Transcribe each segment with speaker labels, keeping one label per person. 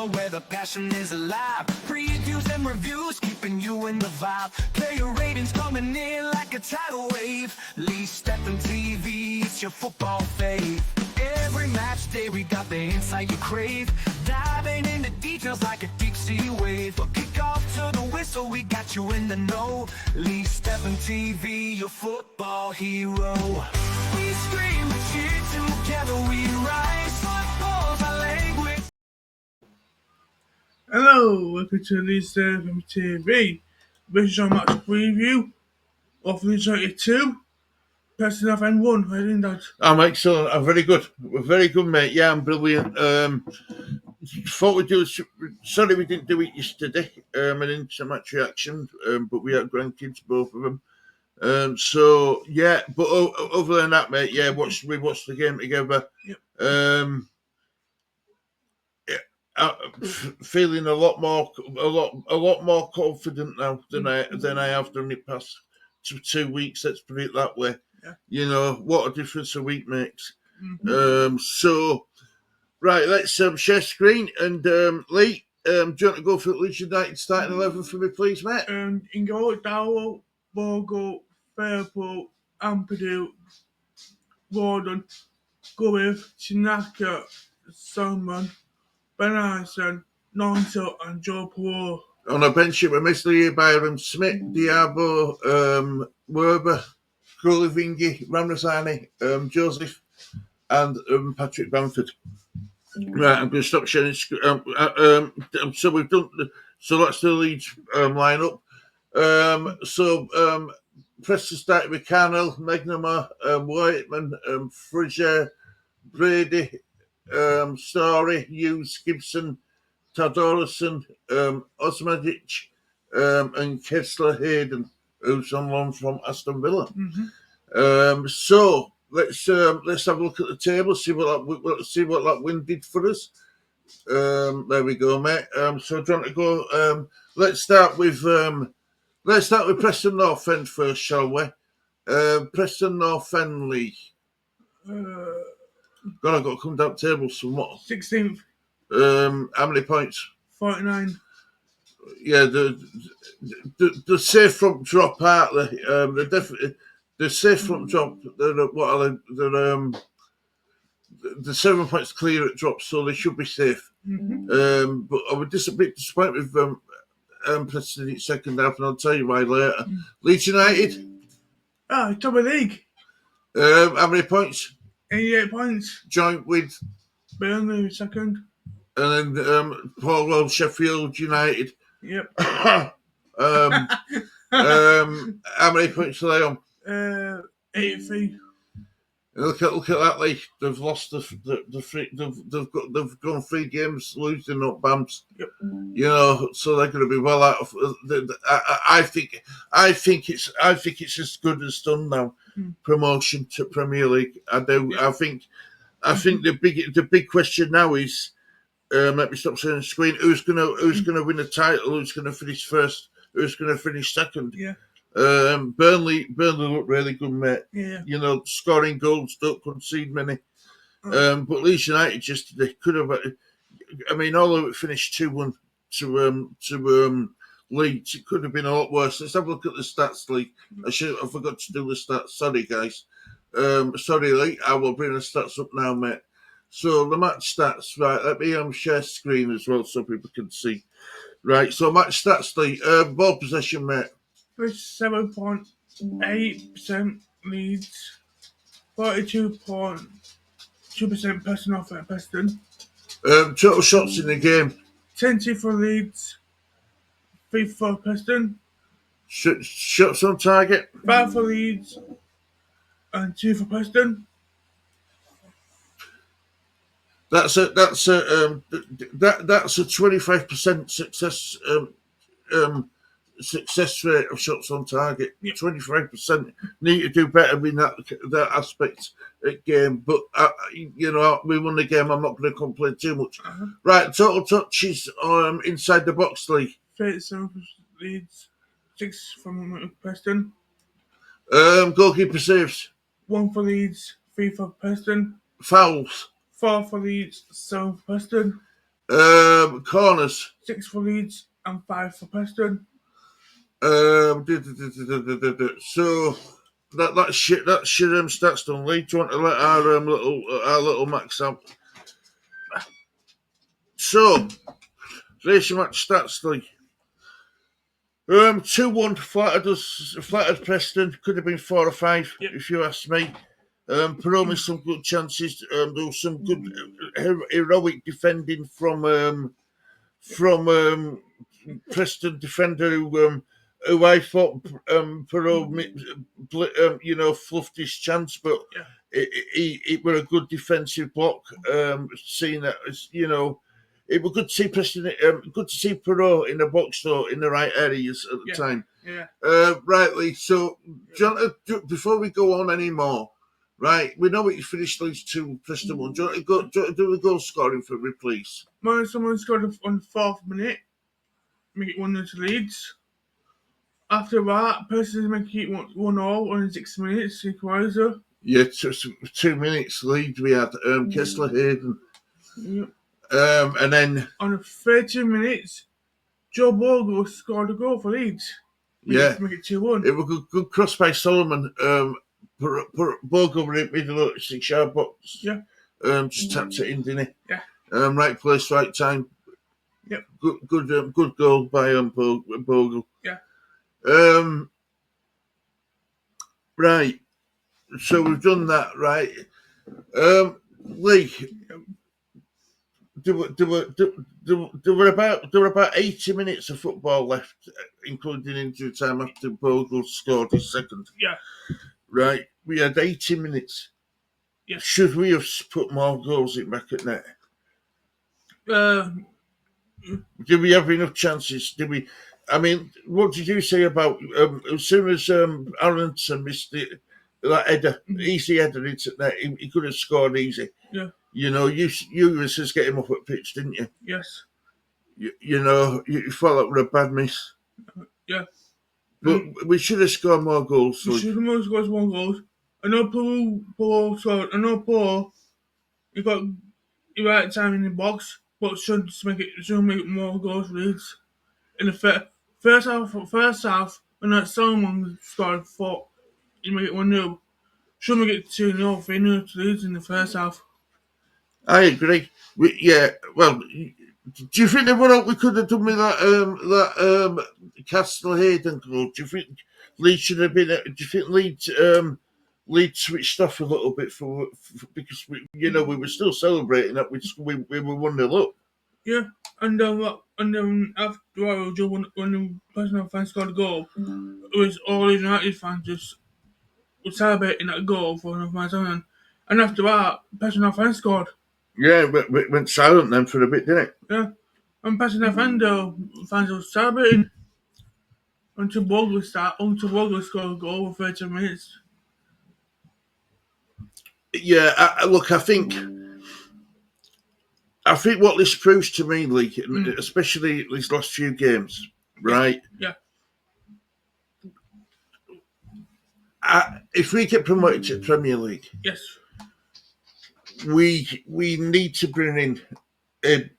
Speaker 1: show where the passion is alive. Previews and reviews keeping you in the vibe. Player ratings coming in like a tidal wave. Leeds and TV, it's your football fave. Every match day we got the insight you crave. Diving into details like a deep sea wave. But kick off to the whistle, we got you in the know. Leeds and TV, your football hero. We scream, we cheer, together we rise. Football's our language.
Speaker 2: Hello, welcome to Leeds and TV. This is our match preview of Leeds United 2, Preston and 1. How are you doing, Dad?
Speaker 3: I'm excellent. I'm very good. We're very good, mate. Yeah, I'm brilliant. Thought we'd do. Sorry, we didn't do it yesterday. An inter-match reaction, but we had grandkids, both of them. So yeah, but other than that, mate, yeah, we watched the game together.
Speaker 2: Yep.
Speaker 3: Feeling a lot more confident now than I have done the past 2 weeks. Let's put it that way.
Speaker 2: Yeah.
Speaker 3: You know what a difference a week makes.
Speaker 2: Mm-hmm.
Speaker 3: So right, let's share screen and Lee. Do you want to go for Leeds United starting 11 for me, please, mate?
Speaker 2: In goal, Darrell, Bogle, Fairpool, Ampadu, Gordon, Gouif, Tanaka, Salmon, Benison, Nonso, and Joe Perot.
Speaker 3: On a bench, we're mostly Byron Smith, Diabo, Werber, Krolivingi, Ramazani, Joseph, and Patrick Bamford. Right, I'm going to stop sharing. So we've done. So that's the Leeds lineup. Preston started with Carnell, Megnama, Whiteman, Fraser, Brady, Story, Hughes, Gibson, Tadorison, Osmadic, and Kessler Hayden, who's on loan from Aston Villa.
Speaker 2: Mm-hmm.
Speaker 3: So let's have a look at the table, see what that win did for us. There we go, mate. So do you want to go? Let's start with Preston North End first, shall we? Preston North End League. God, I've got to come down table somewhat.
Speaker 2: 16th.
Speaker 3: How many points?
Speaker 2: 49.
Speaker 3: Yeah, the safe front drop out there. They're definitely the safe front drop. The 7 points clear at drop, so they should be safe.
Speaker 2: Mm-hmm.
Speaker 3: But I was a bit disappointed with Preston in second half, and I'll tell you why later.
Speaker 2: Mm-hmm.
Speaker 3: Leeds United.
Speaker 2: Top of the league.
Speaker 3: How many points?
Speaker 2: 88 points.
Speaker 3: Joint with
Speaker 2: Burnley second.
Speaker 3: And then Paul Sheffield United.
Speaker 2: Yep.
Speaker 3: How many points are they on?
Speaker 2: 83.
Speaker 3: Look at that, Lee. They've lost they've gone 3 games losing up Bams.
Speaker 2: Yep.
Speaker 3: You know, so they're going to be well out of. I think it's as good as done now. Promotion to Premier League. I do. Yep. I think the big question now is. Let me stop saying the screen. Who's gonna win the title? Who's gonna finish first? Who's gonna finish second?
Speaker 2: Yeah.
Speaker 3: Burnley look really good, mate.
Speaker 2: Yeah.
Speaker 3: You know, scoring goals, don't concede many. But Leeds United they could have. I mean, although it finished 2-1 to Leeds, it could have been a lot worse. Let's have a look at the stats, Lee. I forgot to do the stats. Sorry, guys. Sorry, Lee. I will bring the stats up now, mate. So the match stats, right? Let me share screen as well so people can see. Right, so match stats, Lee. Ball possession, mate.
Speaker 2: 37.8% Leeds, 42.2% Preston off at Preston.
Speaker 3: Total shots in the game.
Speaker 2: 20 for Leeds, 3 for Preston.
Speaker 3: Shots on target.
Speaker 2: 5 for Leeds, and 2 for Preston.
Speaker 3: That's a 25% success rate of shots on target. 25%. Need to do better in that aspect of game. But you know, we won the game. I'm not going to complain too much. Right, total touches inside the box, Lee.
Speaker 2: 37 for Leeds, 6 from Preston.
Speaker 3: Goalkeeper saves.
Speaker 2: 1 for Leeds, 3 for Preston.
Speaker 3: Fouls.
Speaker 2: 4 for Leeds, 7 for Preston.
Speaker 3: Corners.
Speaker 2: 6 for Leeds and 5 for Preston.
Speaker 3: So that shit stats done. Lee, do you want to let our little Max out? So race match stats, Lee. 2-1 flattered Preston. Could have been 4 or 5 if you ask me. Promised some good chances. There was some good heroic defending from Preston defender who I thought fluffed his chance, but it were a good defensive block. Seeing that, it was good to see Preston, good to see Perot in the box though, in the right areas at the time.
Speaker 2: Yeah.
Speaker 3: Rightly. So, John, before we go on anymore, right? We know what you finished Leeds 2, Preston 1. Do you want to do the goal scoring for me, please?
Speaker 2: Someone scored on the 4th minute, make it 1-0 to Leeds. After that, Preston make it 1-0 on 6 minutes, equaliser.
Speaker 3: Yeah, 2 minutes lead we had. Kessler Hayden.
Speaker 2: Yep.
Speaker 3: And then
Speaker 2: on 30 minutes, Joe Bogle scored a goal for Leeds. Make it 2-1.
Speaker 3: It was a good cross by Solomon. Bogle were in the middle of the 6-yard box.
Speaker 2: Yeah.
Speaker 3: Just tapped it in, didn't he?
Speaker 2: Yeah.
Speaker 3: Right place, right time.
Speaker 2: Yep.
Speaker 3: Good goal by Bogle.
Speaker 2: Yeah.
Speaker 3: Right. So we've done that, right? Lee, there were about 80 minutes of football left, including injury time after Bogle scored his second.
Speaker 2: Yeah.
Speaker 3: Right. We had 80 minutes.
Speaker 2: Yeah.
Speaker 3: Should we have put more goals in back at net? Did we have enough chances? Did we? I mean, what did you say about as soon as Aronson missed that header, easy header into net, he could have scored easy.
Speaker 2: Yeah.
Speaker 3: You was just get him off at pitch, didn't you?
Speaker 2: Yes.
Speaker 3: You felt like we're a bad miss.
Speaker 2: Yeah.
Speaker 3: But we should have scored more goals.
Speaker 2: We should have scored more goals. I know Paul scored. I know Paul, he got the right time in the box, but should make it more goals for Leeds. In the first half, when that Solomon scored 4, you make it 1-0. Should make it 2-0, 3-0 to Leeds in the first half.
Speaker 3: I agree. Well, do you think what we could have done with that Castle Hayden goal? Do you think Leeds should have been? Do you think Leeds switched off a little bit because we were still celebrating that we were 1-0 up.
Speaker 2: Yeah, and after when the Preston fans scored a goal, it was all Leeds United fans just were celebrating that goal for another man. And after that, Preston fans scored.
Speaker 3: Yeah, it went silent then for a bit, didn't it?
Speaker 2: Yeah, and Preston fans were celebrating until Bogle scored a goal for 30 minutes.
Speaker 3: Yeah, look, I think what this proves to me, Lee, especially these last few games, right?
Speaker 2: Yeah.
Speaker 3: If we get promoted to the Premier League,
Speaker 2: yes,
Speaker 3: we need to bring in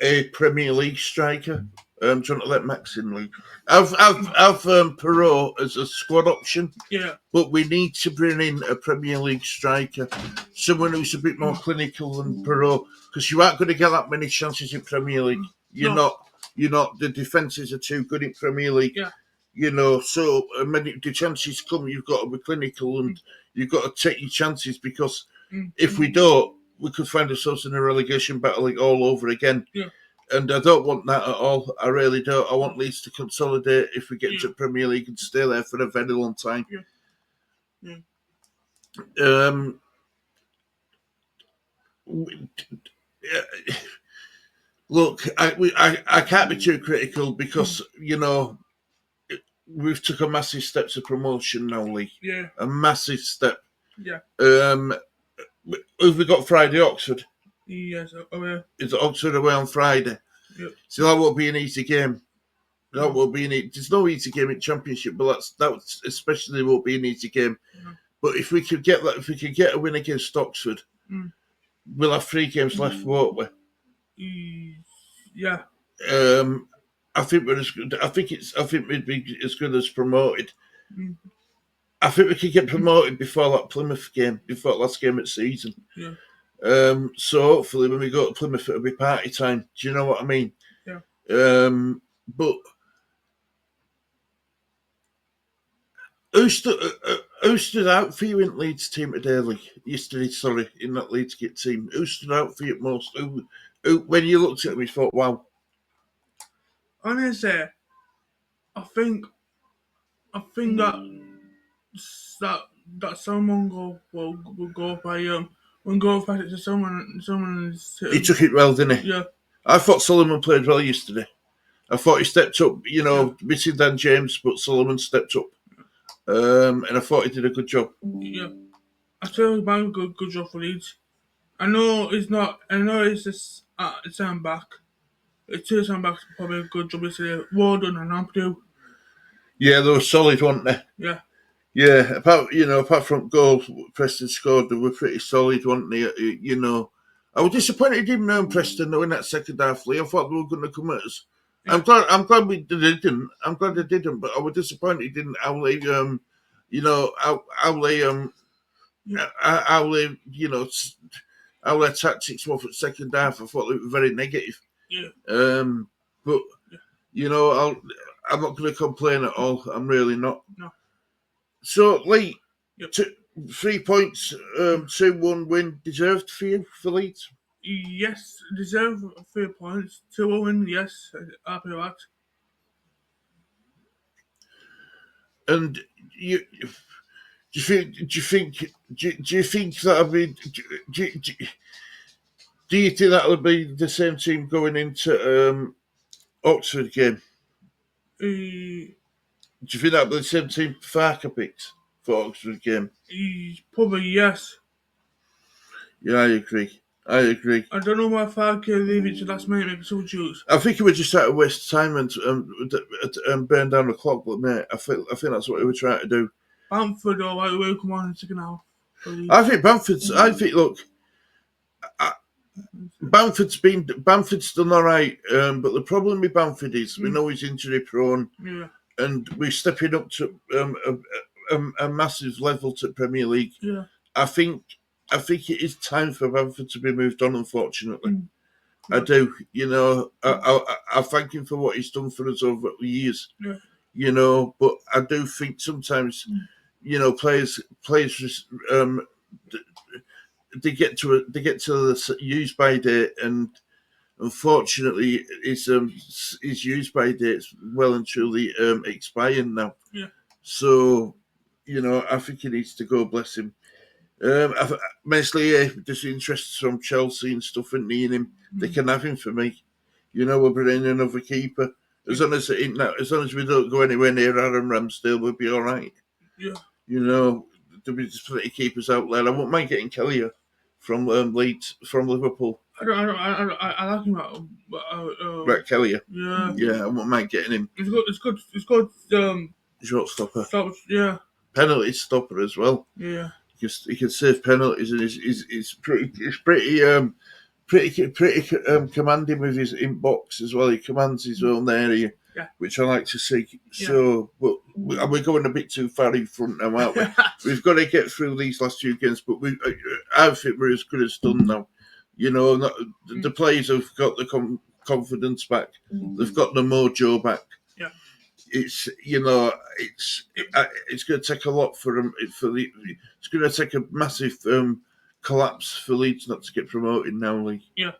Speaker 3: a Premier League striker. Trying to let Max in, Luke. I've Perot as a squad option.
Speaker 2: Yeah.
Speaker 3: But we need to bring in a Premier League striker, someone who's a bit more clinical than Perot, because you aren't going to get that many chances in Premier League. You're not. The defences are too good in Premier League.
Speaker 2: Yeah.
Speaker 3: So when the chances come, you've got to be clinical and you've got to take your chances, because if we don't, we could find ourselves in a relegation battle all over again.
Speaker 2: Yeah.
Speaker 3: And I don't want that at all. I really don't. I want Leeds to consolidate if we get to the Premier League and stay there for a very long time.
Speaker 2: Yeah. Yeah.
Speaker 3: Look, I can't be too critical because, we've took a massive step to promotion now, Lee.
Speaker 2: Yeah.
Speaker 3: A massive step.
Speaker 2: Yeah.
Speaker 3: Have we got Friday Oxford?
Speaker 2: Yes.
Speaker 3: It's Oxford away on Friday.
Speaker 2: Yep.
Speaker 3: So that won't be an easy game. That won't be there's no easy game in Championship, but that especially won't be an easy game.
Speaker 2: No.
Speaker 3: But if we could get a win against Oxford, we'll have 3 games left, won't we?
Speaker 2: Yeah.
Speaker 3: I think we're as good. I think we'd be as good as promoted.
Speaker 2: Mm.
Speaker 3: I think we could get promoted before that Plymouth game, before last game of the season.
Speaker 2: Yeah.
Speaker 3: So hopefully when we go to Plymouth, it'll be party time. Do you know what I mean?
Speaker 2: Yeah.
Speaker 3: But who stood out for you in Leeds team today, yesterday? Sorry, in that Leeds kit team, who stood out for you most? Who when you looked at him, you thought, "Wow."
Speaker 2: Honestly, I think that someone will go by when go pass it to someone
Speaker 3: He took it well, didn't he?
Speaker 2: yeah.
Speaker 3: I thought Solomon played well yesterday. I thought he stepped up,
Speaker 2: Yeah.
Speaker 3: missing Dan James, but Solomon stepped up. And I thought he did a good job.
Speaker 2: Yeah. I feel about good job for Leeds. I know it's not. I know it's just it's I'm back. It's two I'm back. Probably a good job yesterday. Well done, and I'm too.
Speaker 3: Yeah, they were solid, weren't they?
Speaker 2: Yeah.
Speaker 3: Yeah, apart from goal Preston scored, they were pretty solid, weren't they? I was disappointed in Preston though in that second half. Lee, I thought they were going to come at us.
Speaker 2: Yeah.
Speaker 3: I'm glad we didn't. I'm glad they didn't, but I was disappointed in how they, how their tactics were for the second half. I thought they were very negative.
Speaker 2: Yeah.
Speaker 3: But
Speaker 2: Yeah.
Speaker 3: I'm not going to complain at all. I'm really not.
Speaker 2: No.
Speaker 3: So, Lee,
Speaker 2: Yep.
Speaker 3: 3 points, 2-1 win, deserved for you for Leeds?
Speaker 2: Yes, deserve 3 points. 2 win. Yes, happy with that.
Speaker 3: And you, do you think that'll be? Do you think that'll be the same team going into Oxford game?
Speaker 2: Uh,
Speaker 3: Do you think that'll be the same team Farker picked for Oxford game?
Speaker 2: Probably yes.
Speaker 3: Yeah, I agree.
Speaker 2: I don't know why Falk can leave it to last minute make substitutes.
Speaker 3: I think he was just out of waste time and burn down the clock, but mate, I think that's what he was trying to do.
Speaker 2: Bamford or right away come on in the second half.
Speaker 3: I think look, Bamford's done all right, but the problem with Bamford is we know he's injury prone,
Speaker 2: Yeah.
Speaker 3: and we're stepping up to a massive level to Premier League.
Speaker 2: Yeah.
Speaker 3: I think it is time for Bamford to be moved on. Unfortunately, I do. I thank him for what he's done for us over the years.
Speaker 2: Yeah.
Speaker 3: But I do think sometimes, players they get to the use by date, and unfortunately, his use by date's well and truly expired now.
Speaker 2: Yeah.
Speaker 3: So, I think he needs to go. Bless him. Meslier, just interested from Chelsea and stuff, and needing him, they can have him for me. We're bringing another keeper. As long as we don't go anywhere near Aaron Ramsdale, we'll be all right.
Speaker 2: Yeah.
Speaker 3: There'll be just plenty of keepers out there. I wouldn't mind getting Kelly from Leeds, from Liverpool.
Speaker 2: I like him.
Speaker 3: Right, Kelly.
Speaker 2: Yeah.
Speaker 3: Yeah, I wouldn't mind getting him.
Speaker 2: It's good.
Speaker 3: Short stopper.
Speaker 2: Yeah.
Speaker 3: Penalty stopper as well.
Speaker 2: Yeah.
Speaker 3: He can save penalties, and he's pretty commanding with his inbox as well. He commands his own area, which I like to see.
Speaker 2: Yeah.
Speaker 3: So, but we're going a bit too far in front now, aren't we? We've got to get through these last few games, but I think we're as good as done now. The players have got the confidence back. They've got the mojo back.
Speaker 2: Yeah.
Speaker 3: It's going to take a lot for them. It's going to take a massive collapse for Leeds not to get promoted now, Lee.
Speaker 2: Yeah.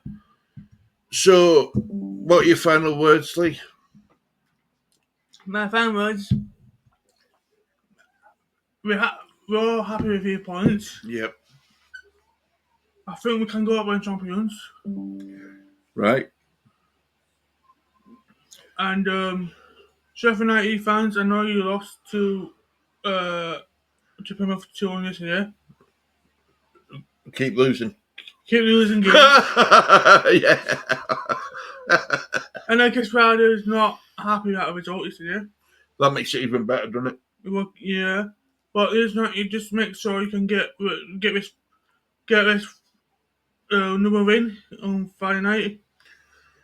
Speaker 3: So, what are your final words, Lee?
Speaker 2: My final words. We're all happy with 3 points.
Speaker 3: Yep.
Speaker 2: I think we can go up and champions.
Speaker 3: Right.
Speaker 2: And Sheffield United fans, I know you lost to Plymouth 2-1 yesterday.
Speaker 3: Keep losing.
Speaker 2: Keep losing games.
Speaker 3: Yeah.
Speaker 2: And I guess Ryder's not happy with that result yesterday.
Speaker 3: That makes it even better, doesn't it?
Speaker 2: Well, yeah, but it's not. You just make sure you can get this another win on Friday night.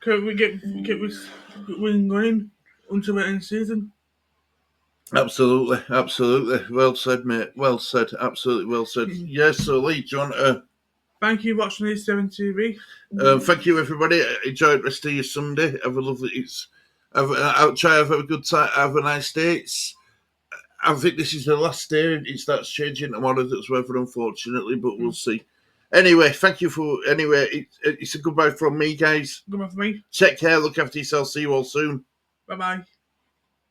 Speaker 2: Can we get this win going until the end season?
Speaker 3: Absolutely, absolutely. Well said, mate. Well said. Absolutely well said. Yes, so Lee, do you want to...
Speaker 2: Thank you for watching Leeds 7 TV.
Speaker 3: Thank you, everybody. Enjoy the rest of your Sunday. Have a lovely... try have a good time. Have a nice day. I think this is the last day. It starts changing tomorrow. That's weather, unfortunately, but we'll see. Anyway, thank you for... Anyway, it's a goodbye from me, guys.
Speaker 2: Goodbye for me.
Speaker 3: Take care. Look after yourself. See you all soon.
Speaker 2: Bye-bye.